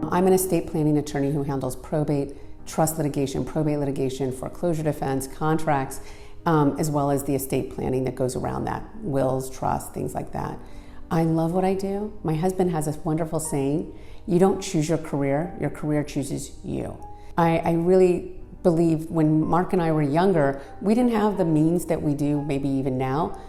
I'm an estate planning attorney who handles probate, trust litigation, probate litigation, foreclosure defense, contracts, as well as the estate planning that goes around that, wills, trusts, things like that. I love what I do. My husband has this wonderful saying, you don't choose your career chooses you. I really believe when Mark and I were younger, we didn't have the means that we do maybe even now.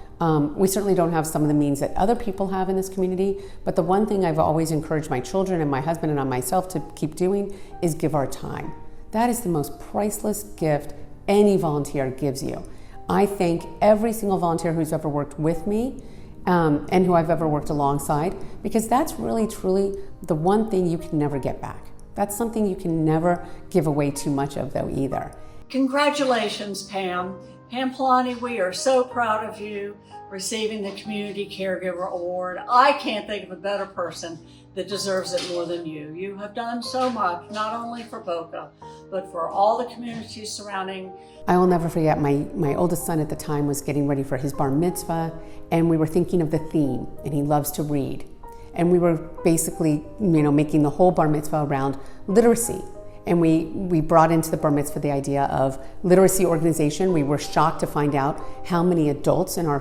We certainly don't have some of the means that other people have in this community, but the one thing I've always encouraged my children and my husband and myself to keep doing is give our time. That is the most priceless gift any volunteer gives you. I thank every single volunteer who's ever worked with me and who I've ever worked alongside, because that's really, truly the one thing you can never get back. That's something you can never give away too much of, though, either. Congratulations, Pam. Pam Polani, we are so proud of you receiving the Community Caregiver Award. I can't think of a better person that deserves it more than you. You have done so much, not only for Boca, but for all the communities surrounding. I will never forget, my oldest son at the time was getting ready for his bar mitzvah, and we were thinking of the theme, and he loves to read. And we were basically, making the whole bar mitzvah around literacy. And we brought into the bar mitzvah the idea of literacy organization. We were shocked to find out how many adults in our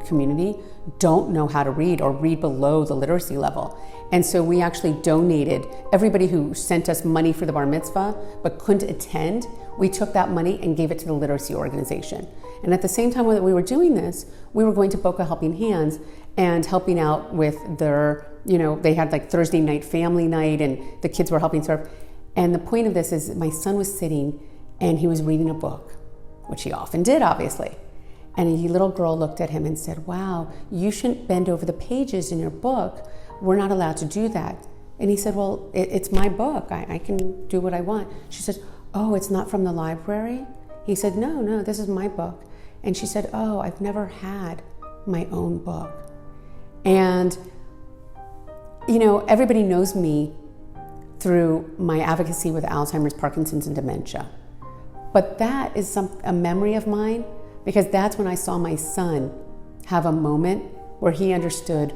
community don't know how to read or read below the literacy level. And so we actually donated, everybody who sent us money for the bar mitzvah but couldn't attend, we took that money and gave it to the literacy organization. And at the same time that we were doing this, we were going to Boca Helping Hands and helping out with their, they had like Thursday night family night and the kids were helping serve. And the point of this is my son was sitting and he was reading a book, which he often did, obviously. And a little girl looked at him and said, wow, you shouldn't bend over the pages in your book. We're not allowed to do that. And he said, well, it's my book. I can do what I want. She said, oh, it's not from the library? He said, no, this is my book. And she said, oh, I've never had my own book. And, everybody knows me through my advocacy with Alzheimer's, Parkinson's, and dementia. But that is a memory of mine, because that's when I saw my son have a moment where he understood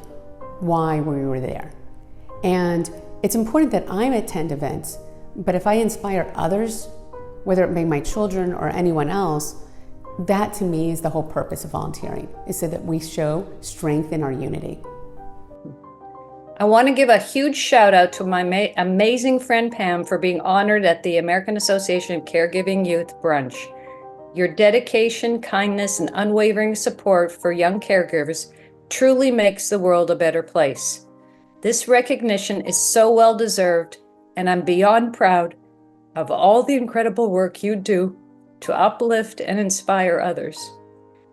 why we were there. And it's important that I attend events, but if I inspire others, whether it be my children or anyone else, that to me is the whole purpose of volunteering, is so that we show strength in our unity. I want to give a huge shout out to my amazing friend Pam for being honored at the American Association of Caregiving Youth Brunch. Your dedication, kindness, and unwavering support for young caregivers truly makes the world a better place. This recognition is so well deserved, and I'm beyond proud of all the incredible work you do to uplift and inspire others.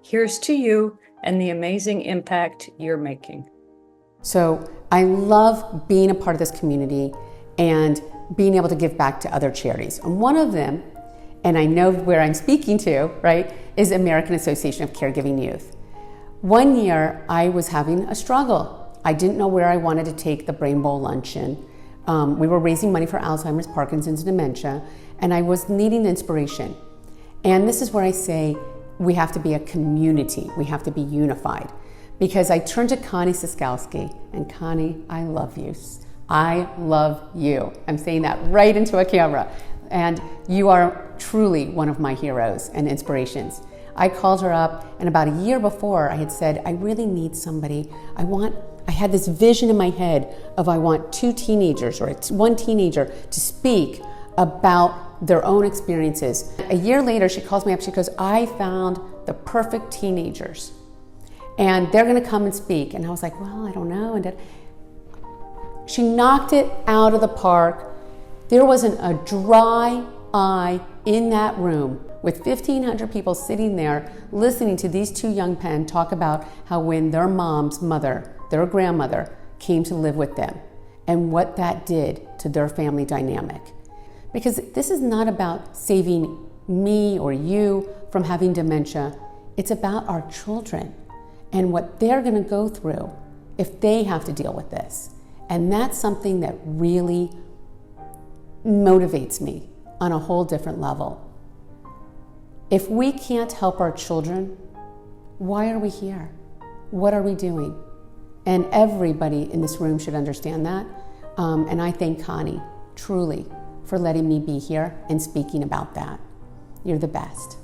Here's to you and the amazing impact you're making. So I love being a part of this community and being able to give back to other charities. And one of them, and I know where I'm speaking to, right, is American Association of Caregiving Youth. One year I was having a struggle. I didn't know where I wanted to take the Brain Bowl luncheon. We were raising money for Alzheimer's, Parkinson's, and dementia, and I was needing inspiration. And this is where I say we have to be a community. We have to be unified. Because I turned to Connie Siskowski, and Connie, I love you. I love you. I'm saying that right into a camera. And you are truly one of my heroes and inspirations. I called her up, and about a year before I had said, I really need somebody. I had this vision in my head of I want two teenagers or one teenager to speak about their own experiences. A year later, she calls me up, she goes, I found the perfect teenagers. And they're gonna come and speak. And I was like, well, I don't know. And she knocked it out of the park. There wasn't a dry eye in that room with 1,500 people sitting there listening to these two young men talk about how when their mom's mother, their grandmother, came to live with them and what that did to their family dynamic. Because this is not about saving me or you from having dementia. It's about our children and what they're gonna go through if they have to deal with this. And that's something that really motivates me on a whole different level. If we can't help our children, why are we here? What are we doing? And everybody in this room should understand that. And I thank Connie truly, for letting me be here and speaking about that. You're the best.